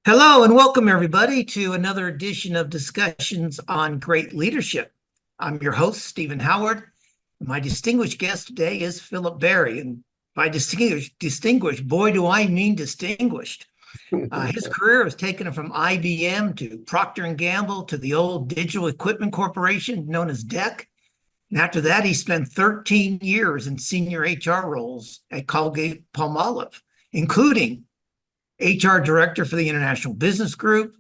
Hello and welcome everybody to another edition of Discussions on Great Leadership. I'm your host, Stephen Howard. My distinguished guest today is Philip Berry. And by distinguished, boy, do I mean distinguished. His career has taken him from IBM to Procter & Gamble to the old Digital Equipment Corporation known as DEC. And after that, he spent 13 years in senior HR roles at Colgate-Palmolive, including HR Director for the International Business Group,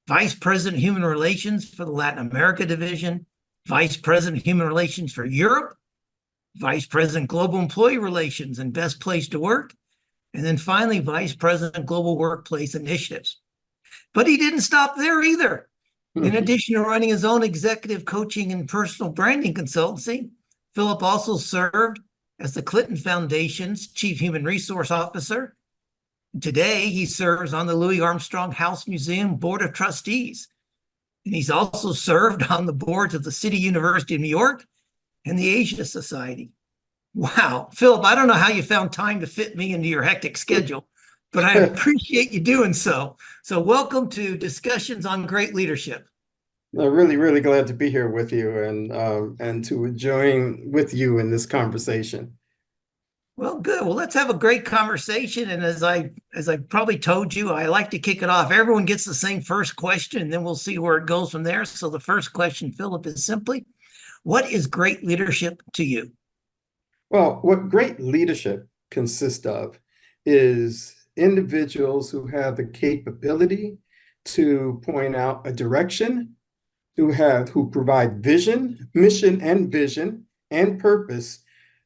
Vice President of Human Relations for the Latin America Division, Vice President of Human Relations for Europe, Vice President Global Employee Relations and Best Place to Work, and then finally Vice President Global Workplace Initiatives. But he didn't stop there either. In addition to running his own executive coaching and personal branding consultancy, Philip also served as the Clinton Foundation's Chief Human Resource Officer. Today, he serves on the Louis Armstrong House Museum Board of Trustees. And he's also served on the boards of the City University of New York and the Asia Society. Wow. Philip, I don't know how you found time to fit me into your hectic schedule, but I appreciate you doing so. So welcome to Discussions on Great Leadership. I'm really glad to be here with you and to join with you in this conversation. Well, good. Well, let's have a great conversation. And as I probably told you, I like to kick it off. Everyone gets the same first question, and then we'll see where it goes from there. So the first question, Philip, is simply, what is great leadership to you? Well, what great leadership consists of is individuals who have the capability to point out a direction, who provide mission and vision and purpose,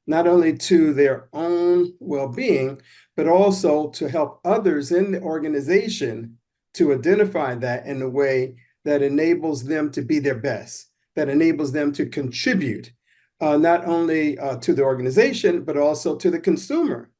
not only to their own well-being, but also to help others in the organization to identify that in a way that enables them to be their best, that enables them to contribute not only to the organization, but also to the consumer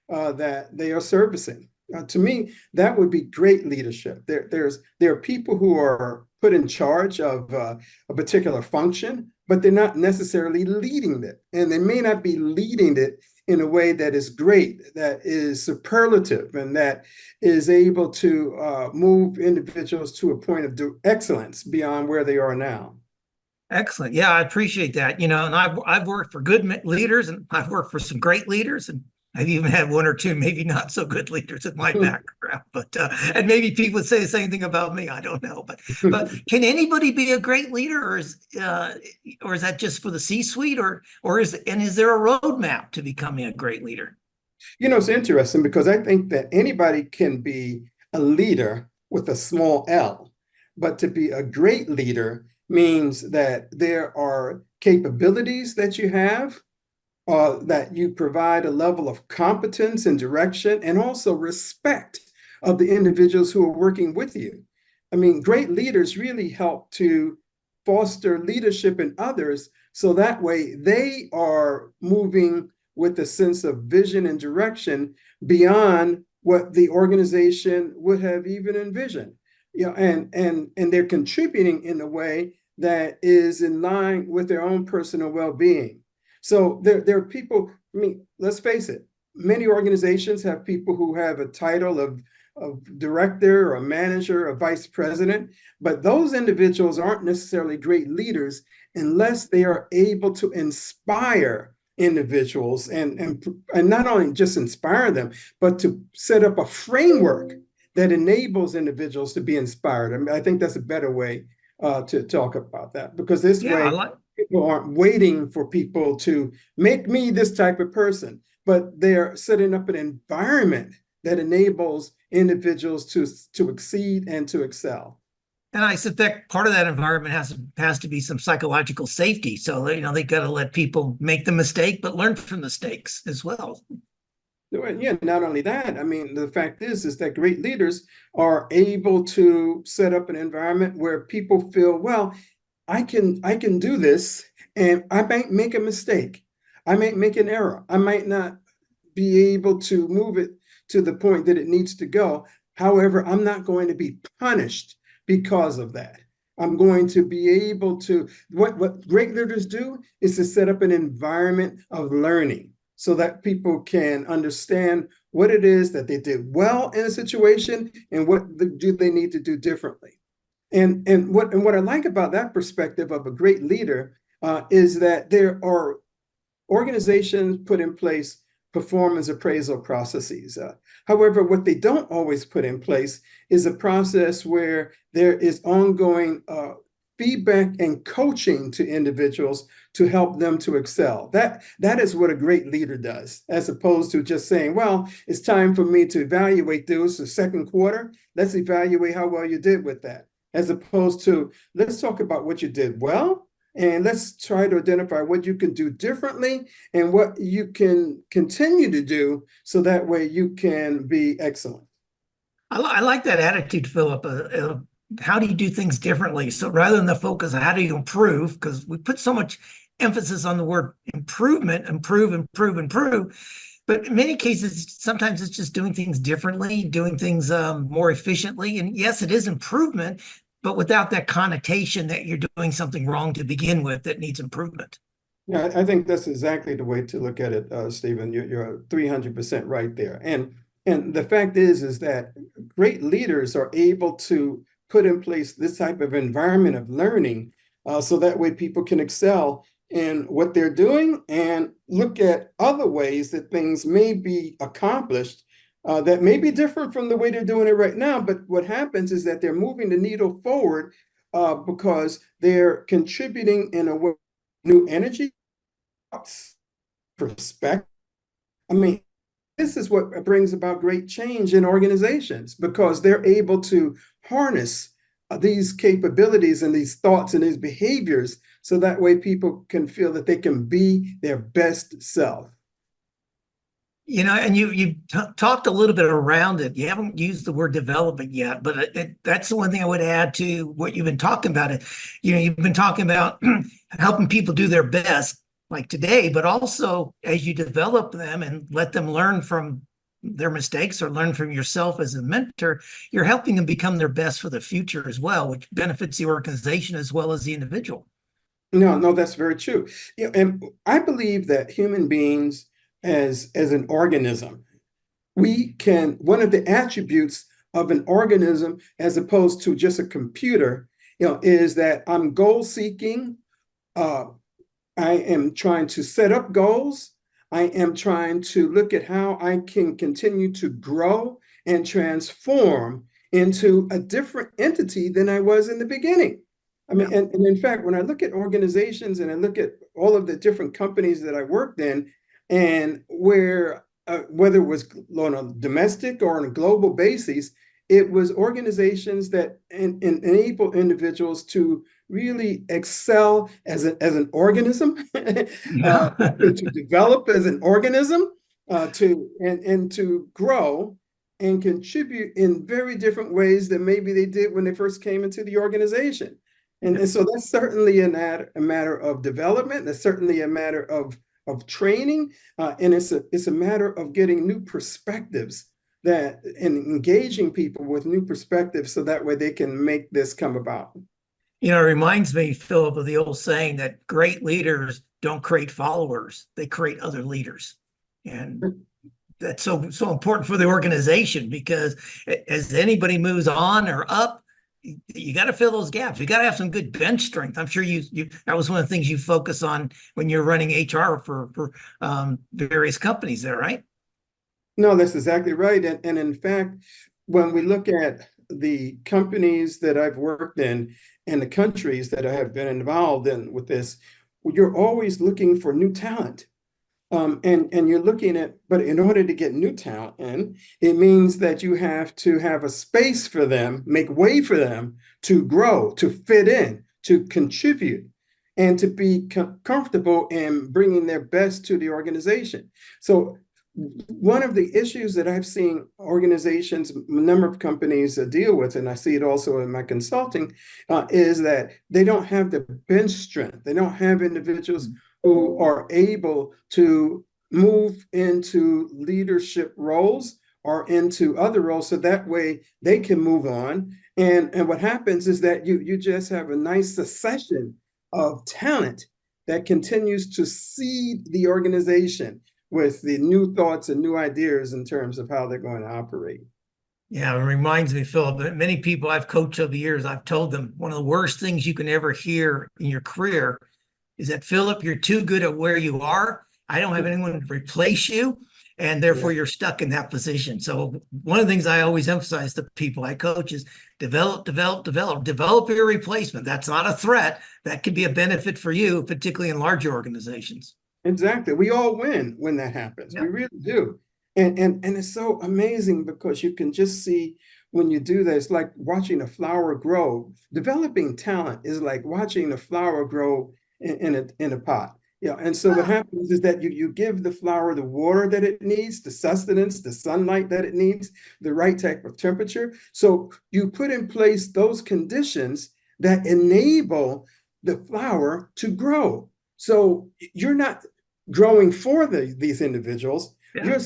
that they are servicing. To me, that would be great leadership. There are people who are put in charge of a particular function, but they're not necessarily leading it. And they may not be leading it in a way that is great, that is superlative, and that is able to move individuals to a point of excellence beyond where they are now. Excellent. Yeah, I appreciate that. And I've worked for good leaders, and I've worked for some great leaders, and I've even had one or two maybe not so good leaders in my background. But and maybe people would say the same thing about me. I don't know. But can anybody be a great leader, or is that just for the C-suite, or is there a roadmap to becoming a great leader? It's interesting because I think that anybody can be a leader with a small L, but to be a great leader means that there are capabilities that you have, that you provide a level of competence and direction, and also respect of the individuals who are working with you. I mean, great leaders really help to foster leadership in others, so that way they are moving with a sense of vision and direction beyond what the organization would have even envisioned. And they're contributing in a way that is in line with their own personal well-being. So there are people, I mean, let's face it, many organizations have people who have a title of director or a manager or vice president, but those individuals aren't necessarily great leaders unless they are able to inspire individuals and not only just inspire them, but to set up a framework that enables individuals to be inspired. I mean, I think that's a better way to talk about that, because this way people aren't waiting for people to make me this type of person, but they're setting up an environment that enables individuals to exceed and to excel. And I suspect part of that environment has to be some psychological safety. So, they got to let people make the mistake, but learn from mistakes as well. Yeah, not only that, I mean, the fact is that great leaders are able to set up an environment where people feel, well, I can do this, and I might make a mistake. I might make an error. I might not be able to move it to the point that it needs to go. However, I'm not going to be punished because of that. I'm going to be able to, what great leaders do is to set up an environment of learning, so that people can understand what it is that they did well in a situation and do they need to do differently. And what I like about that perspective of a great leader is that there are organizations put in place performance appraisal processes. However, what they don't always put in place is a process where there is ongoing feedback and coaching to individuals to help them to excel. That is what a great leader does, as opposed to just saying, well, it's time for me to evaluate those the second quarter. Let's evaluate how well you did with that, as opposed to let's talk about what you did well, and let's try to identify what you can do differently and what you can continue to do so that way you can be excellent. I like that attitude, Philip. How do you do things differently? So rather than the focus on how do you improve, because we put so much emphasis on the word improvement, improve, improve, improve. But in many cases, sometimes it's just doing things differently, doing things more efficiently. And yes, it is improvement, but without that connotation that you're doing something wrong to begin with that needs improvement. Yeah, I think that's exactly the way to look at it, Stephen. You're 300% right there. And the fact is that great leaders are able to put in place this type of environment of learning so that way people can excel in what they're doing and look at other ways that things may be accomplished that may be different from the way they're doing it right now. But what happens is that they're moving the needle forward because they're contributing in a way, new energy, perspective. I mean, this is what brings about great change in organizations because they're able to harness these capabilities and these thoughts and these behaviors so that way people can feel that they can be their best self. You know, and you talked a little bit around it. You haven't used the word development yet, but that's the one thing I would add to what you've been talking about. It, you know, you've been talking about helping people do their best, like today, but also as you develop them and let them learn from their mistakes or learn from yourself as a mentor, you're helping them become their best for the future as well, which benefits the organization as well as the individual. No, that's very true. You know, and I believe that human beings as an organism, we can, one of the attributes of an organism as opposed to just a computer, you know, is that I'm goal seeking. I am trying to set up goals. I am trying to look at how I can continue to grow and transform into a different entity than I was in the beginning. I mean, and in fact, when I look at organizations and I look at all of the different companies that I worked in, and where whether it was on a domestic or on a global basis, it was organizations that enable individuals to really excel as an organism, to develop as an organism, and to grow and contribute in very different ways than maybe they did when they first came into the organization. And so that's certainly a matter of development. That's certainly a matter of training, and it's a matter of getting new perspectives and engaging people with new perspectives so that way they can make this come about. You know, it reminds me, Philip, of the old saying that great leaders don't create followers, they create other leaders. And that's so important for the organization because as anybody moves on or up, you got to fill those gaps. You got to have some good bench strength. I'm sure you that was one of the things you focus on when you're running HR for various companies there, right? No, that's exactly right. And in fact, when we look at the companies that I've worked in and the countries that I have been involved in with this, you're always looking for new talent. And you're looking at, but in order to get new talent in, it means that you have to have a space for them, make way for them to grow, to fit in, to contribute, and to be comfortable in bringing their best to the organization. So one of the issues that I've seen organizations, a number of companies deal with, and I see it also in my consulting, is that they don't have the bench strength. They don't have individuals who are able to move into leadership roles or into other roles so that way they can move on. And what happens is that you just have a nice succession of talent that continues to seed the organization with the new thoughts and new ideas in terms of how they're going to operate. Yeah, it reminds me, Philip, that many people I've coached over the years, I've told them one of the worst things you can ever hear in your career is that, Philip, you're too good at where you are. I don't have anyone to replace you, and therefore Yeah, you're stuck in that position. So one of the things I always emphasize to people I coach is develop, develop, develop, develop your replacement. That's not a threat. That could be a benefit for you, particularly in larger organizations. exactly. We all win when that happens. Yeah. We really do. And it's so amazing because you can just see when you do that, it's like watching a flower grow. Developing talent is like watching a flower grow in a pot. Yeah. And so what happens is that you give the flower the water that it needs, the sustenance, the sunlight that it needs, the right type of temperature. So you put in place those conditions that enable the flower to grow. So you're not growing for these individuals. Yeah.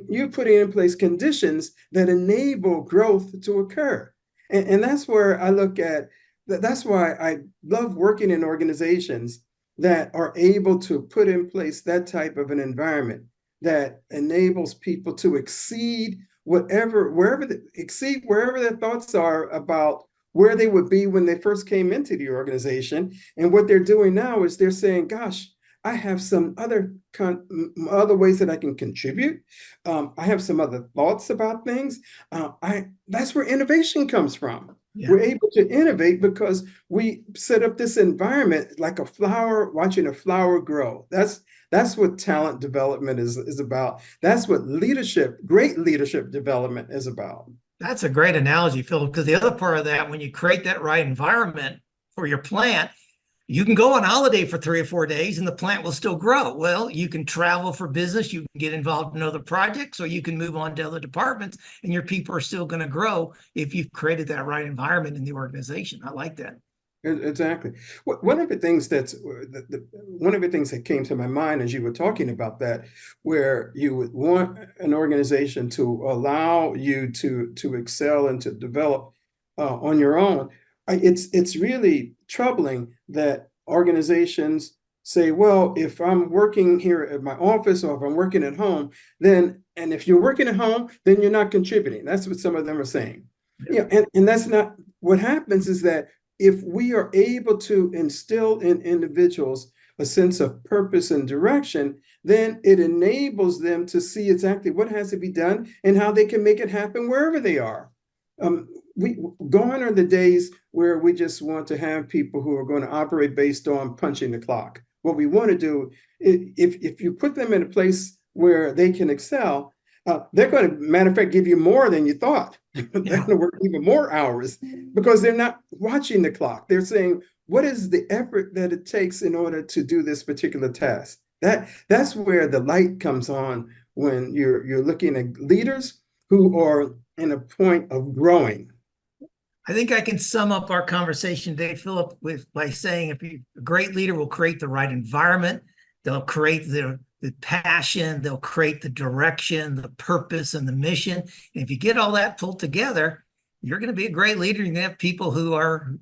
You're putting in place conditions that enable growth to occur. And that's where I look at, that's why I love working in organizations that are able to put in place that type of an environment that enables people to exceed exceed wherever their thoughts are about where they would be when they first came into the organization. And what they're doing now is they're saying, gosh, I have some other ways that I can contribute. I have some other thoughts about things. That's where innovation comes from. Yeah. We're able to innovate because we set up this environment like a flower, watching a flower grow. That's what talent development is about. That's what great leadership development is about. That's a great analogy, Philip, because the other part of that, when you create that right environment for your plant, you can go on holiday for 3 or 4 days and the plant will still grow. Well, you can travel for business, you can get involved in other projects, or you can move on to other departments, and your people are still going to grow if you've created that right environment in the organization. I like that. Exactly. One of the things one of the things that came to my mind as you were talking about that, where you would want an organization to allow you to excel and to develop on your own. It's really troubling that organizations say, well, if I'm working here at my office or if I'm working at home, and if you're working at home, then you're not contributing. That's what some of them are saying. Yeah, and that's not what happens. Is that if we are able to instill in individuals a sense of purpose and direction, then it enables them to see exactly what has to be done and how they can make it happen wherever they are. Gone are the days where we just want to have people who are going to operate based on punching the clock. What we want to do, if you put them in a place where they can excel, they're going to, matter of fact, give you more than you thought. They're going to work even more hours because they're not watching the clock. They're saying, what is the effort that it takes in order to do this particular task? That's where the light comes on when you're looking at leaders who are in a point of growing. I think I can sum up our conversation today, Philip, by saying a great leader will create the right environment. They'll create the passion, they'll create the direction, the purpose, and the mission. And if you get all that pulled together, you're going to be a great leader. You're going to have people who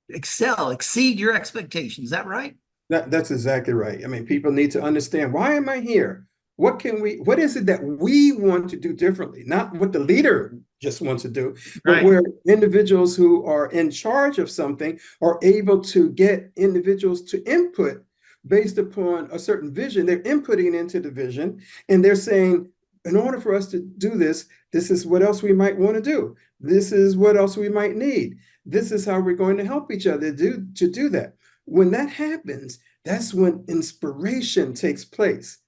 excel, exceed your expectations. Is that right? That's exactly right. I mean, people need to understand, why am I here? What is it that we want to do differently? Not what the leader just wants to do, but Right. where individuals who are in charge of something are able to get individuals to input based upon a certain vision. They're inputting into the vision and they're saying, in order for us to do this, this is what else we might want to do. This is what else we might need. This is how we're going to help each other to do that. When that happens, that's when inspiration takes place.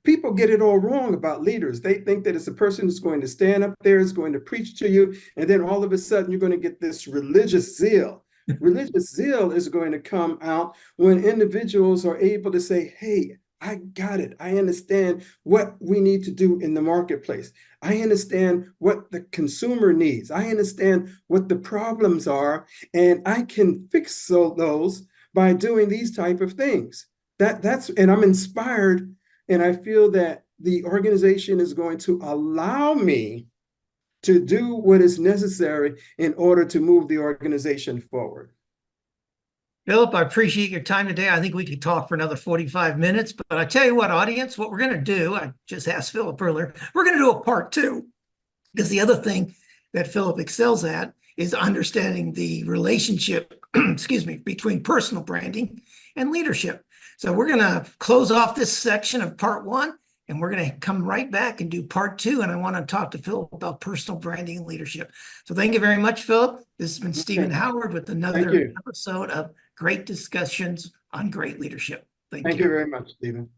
People get it all wrong about leaders. They think that it's a person who's going to stand up there, is going to preach to you, and then all of a sudden you're going to get this religious zeal. Religious zeal is going to come out when individuals are able to say, hey, I got it. I understand what we need to do in the marketplace. I understand what the consumer needs. I understand what the problems are, and I can fix those by doing these type of things. And I'm inspired, and I feel that the organization is going to allow me to do what is necessary in order to move the organization forward. Philip, I appreciate your time today. I think we could talk for another 45 minutes, but I tell you what, audience, what we're going to do, I just asked Philip earlier, we're going to do a part two, because the other thing that Philip excels at is understanding the relationship, excuse me, between personal branding and leadership. So we're going to close off this section of part one, and we're going to come right back and do part two. And I want to talk to Philip about personal branding and leadership. So thank you very much, Philip. This has been Stephen Howard with Thank another you. episode of Great Discussions on Great Leadership. Thank Thank you you. very much, Stephen.